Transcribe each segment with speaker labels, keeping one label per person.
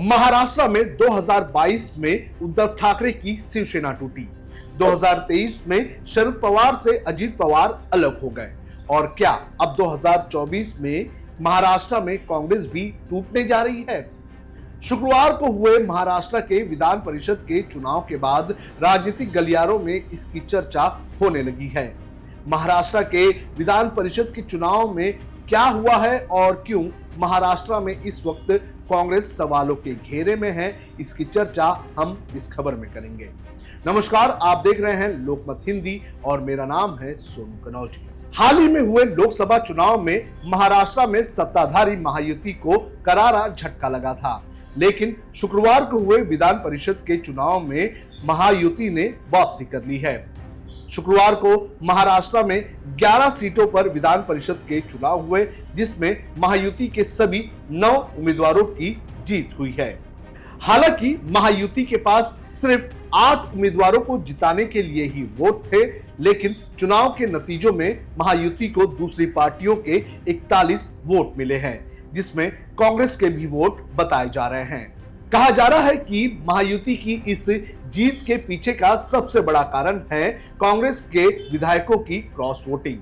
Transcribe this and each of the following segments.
Speaker 1: महाराष्ट्र में 2022 में उद्धव ठाकरे की शिवसेना टूटी। 2023 में शरद पवार से अजीत पवार अलग हो गए और क्या अब 2024 में महाराष्ट्र में कांग्रेस भी टूटने जा रही है? शुक्रवार को हुए महाराष्ट्र के विधान परिषद के चुनाव के बाद राजनीतिक गलियारों में इसकी चर्चा होने लगी है। महाराष्ट्र के विधान परिषद के चुनाव में क्या हुआ है और क्यों महाराष्ट्र में इस वक्त कांग्रेस सवालों के घेरे में है, इसकी चर्चा हम इस खबर में करेंगे। नमस्कार, आप देख रहे हैं लोकमत हिंदी और मेरा नाम है सोनू कनौजी। हाल ही में हुए लोकसभा चुनाव में महाराष्ट्र में सत्ताधारी महायुति को करारा झटका लगा था, लेकिन शुक्रवार को हुए विधान परिषद के चुनाव में महायुति ने वापसी कर ली है। शुक्रवार को महाराष्ट्र में 11 सीटों पर विधान परिषद के चुनाव हुए, जिसमें महायुति के सभी 9 उम्मीदवारों की जीत हुई है। हालांकि महायुति के पास सिर्फ 8 उम्मीदवारों को जिताने के लिए ही वोट थे, लेकिन चुनाव के नतीजों में महायुति को दूसरी पार्टियों के 41 वोट मिले हैं, जिसमें कांग्रेस के भी वोट बताए जा रहे हैं। कहा जा रहा है कि महायुति की इस जीत के पीछे का सबसे बड़ा कारण है कांग्रेस के विधायकों की क्रॉस वोटिंग।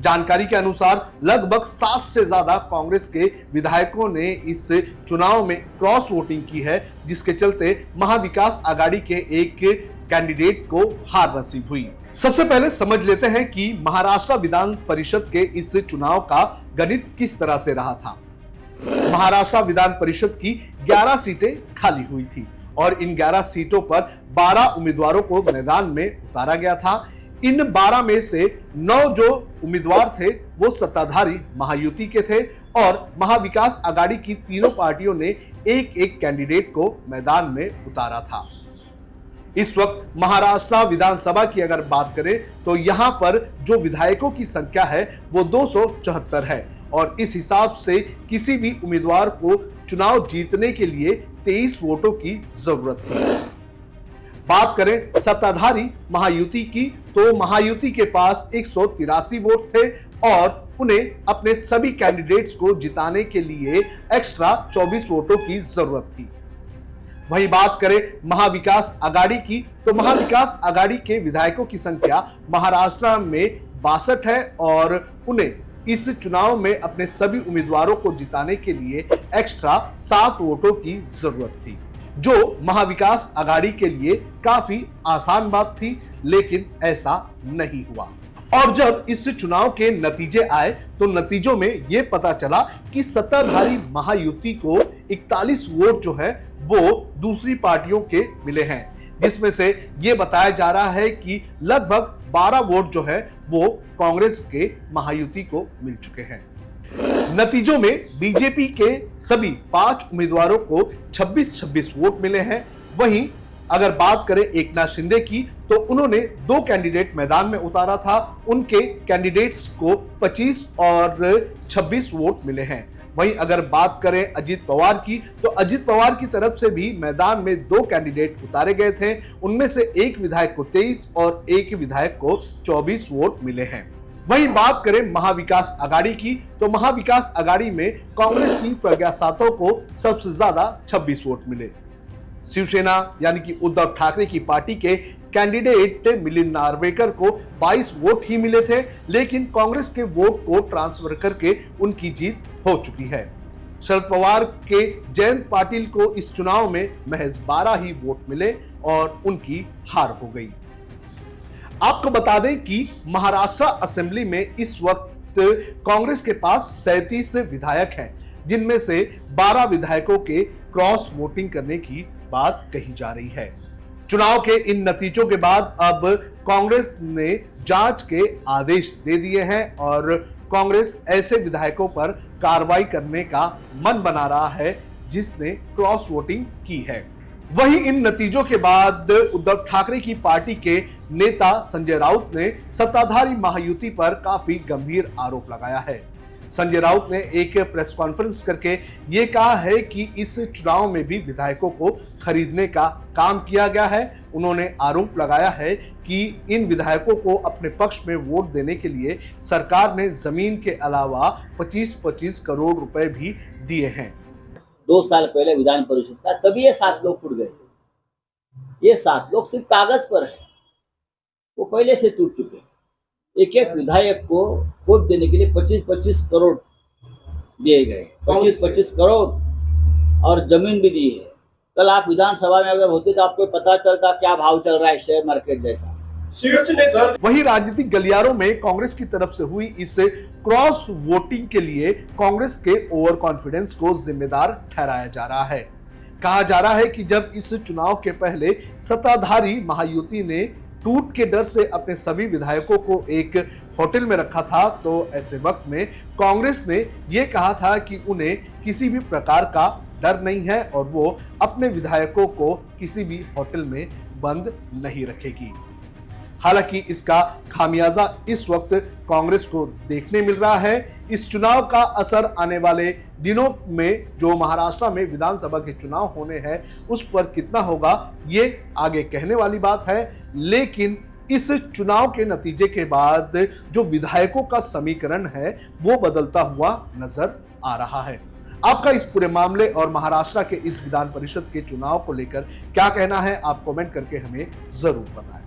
Speaker 1: जानकारी के अनुसार लगभग 7 से ज्यादा कांग्रेस के विधायकों ने इस चुनाव में क्रॉस वोटिंग की है, जिसके चलते महाविकास आघाड़ी के एक कैंडिडेट को हार नसीब हुई। सबसे पहले समझ लेते हैं कि महाराष्ट्र विधान परिषद के इस चुनाव का गणित किस तरह से रहा था। महाराष्ट्र विधान परिषद की 11 सीटें खाली हुई थी और इन 11 सीटों पर 12 उम्मीदवारों को मैदान में उतारा गया था। इन 12 में से 9 जो उम्मीदवार थे वो सत्ताधारी महायुति के थे और महाविकास आघाड़ी की तीनों पार्टियों ने एक एक कैंडिडेट को मैदान में उतारा था। इस वक्त महाराष्ट्र विधानसभा की अगर बात करें तो यहां पर जो विधायकों की संख्या है वो 274 है और इस हिसाब से किसी भी उम्मीदवार को चुनाव जीतने के लिए 23 वोटों की जरूरत थी। बात करें सत्ताधारी महायुति की तो महायुति के पास 183 वोट थे और उन्हें अपने सभी कैंडिडेट्स को जिताने के लिए एक्स्ट्रा 24 वोटों की जरूरत थी। वहीं बात करें महाविकास आघाड़ी की तो महाविकास आघाड़ी के विधायकों की संख्या महाराष्ट्र में 62 है और उन्हें इस चुनाव में अपने सभी उम्मीदवारों को जिताने के लिए एक्स्ट्रा 7 वोटों की जरूरत थी, जो महाविकास आघाड़ी के लिए काफी आसान बात थी, लेकिन ऐसा नहीं हुआ। और जब इस चुनाव के नतीजे आए तो नतीजों में यह पता चला कि सत्ताधारी महायुति को 41 वोट जो है वो दूसरी पार्टियों के मिले हैं, जिसमें से यह बताया जा रहा है कि लगभग 12 वोट जो है वो कांग्रेस के महायुति को मिल चुके हैं। नतीजों में बीजेपी के सभी 5 उम्मीदवारों को 26-26 वोट मिले हैं। वहीं अगर बात करें एकनाथ शिंदे की तो उन्होंने 2 कैंडिडेट मैदान में उतारा था, उनके कैंडिडेट्स को 25 और 26 वोट मिले हैं। वहीं अगर बात करें अजीत पवार की तो अजीत पवार की तरफ से भी मैदान में 2 कैंडिडेट उतारे गए थे, उनमें से एक विधायक को 23 और एक विधायक को 24 वोट मिले हैं। वहीं बात करें महाविकास आघाड़ी की तो महाविकास आघाड़ी में कांग्रेस की प्रज्ञा सातव को सबसे ज्यादा 26 वोट मिले। शिवसेना यानी कि उद्धव ठाकरे की पार्टी के कैंडिडेट मिलिंद नार्वेकर को 22 वोट ही मिले थे, लेकिन कांग्रेस के वोट को ट्रांसफर करके उनकी जीत हो चुकी है। शरद पवार के जयंत पाटिल को इस चुनाव में महज 12 ही वोट मिले और उनकी हार हो गई। आपको बता दें कि महाराष्ट्र असेंबली में इस वक्त कांग्रेस के पास 37 विधायक हैं, जिनमें से 12 विधायकों के क्रॉस वोटिंग करने की बात कही जा रही है। चुनाव के इन नतीजों के बाद अब कांग्रेस ने जांच के आदेश दे दिए हैं और कांग्रेस ऐसे विधायकों पर कार्रवाई करने का मन बना रहा है जिसने क्रॉस वोटिंग की है। वहीं इन नतीजों के बाद उद्धव ठाकरे की पार्टी के नेता संजय राउत ने सत्ताधारी महायुति पर काफी गंभीर आरोप लगाया है। संजय राउत ने एक प्रेस कॉन्फ्रेंस करके ये कहा है कि इस चुनाव में भी विधायकों को खरीदने का काम किया गया है। उन्होंने आरोप लगाया है कि इन विधायकों को अपने पक्ष में वोट देने के लिए सरकार ने जमीन के अलावा 25-25 करोड़ रुपए भी दिए हैं।
Speaker 2: 2 साल पहले विधान परिषद का, तभी ये 7 लोग टूट गए थे। ये 7 लोग सिर्फ कागज पर है, वो पहले से टूट चुके। एक एक विधायक को वोट देने के लिए 25-25 करोड़ दिए गए, 25-25 करोड़, और जमीन भी दी है। कल आप विधानसभा में अगर होते तो आपको पता चलता क्या भाव चल रहा है शेयर मार्केट जैसा।
Speaker 1: वहीं राजनीतिक गलियारों में कांग्रेस की तरफ से हुई इस क्रॉस वोटिंग के लिए कांग्रेस के ओवर कॉन्फिडेंस को जिम्मेदार ठहराया जा रहा है। कहा जा रहा है कि जब इस चुनाव के पहले सत्ताधारी महायुति ने टूट के डर से अपने सभी विधायकों को एक होटल में रखा था, तो ऐसे वक्त में कांग्रेस ने यह कहा था कि उन्हें किसी भी प्रकार का डर नहीं है और वो अपने विधायकों को किसी भी होटल में बंद नहीं रखेगी। हालांकि इसका खामियाजा इस वक्त कांग्रेस को देखने मिल रहा है। इस चुनाव का असर आने वाले दिनों में जो महाराष्ट्र में विधानसभा के चुनाव होने हैं उस पर कितना होगा ये आगे कहने वाली बात है, लेकिन इस चुनाव के नतीजे के बाद जो विधायकों का समीकरण है वो बदलता हुआ नजर आ रहा है। आपका इस पूरे मामले और महाराष्ट्र के इस विधान परिषद के चुनाव को लेकर क्या कहना है, आप कमेंट करके हमें जरूर बताएं।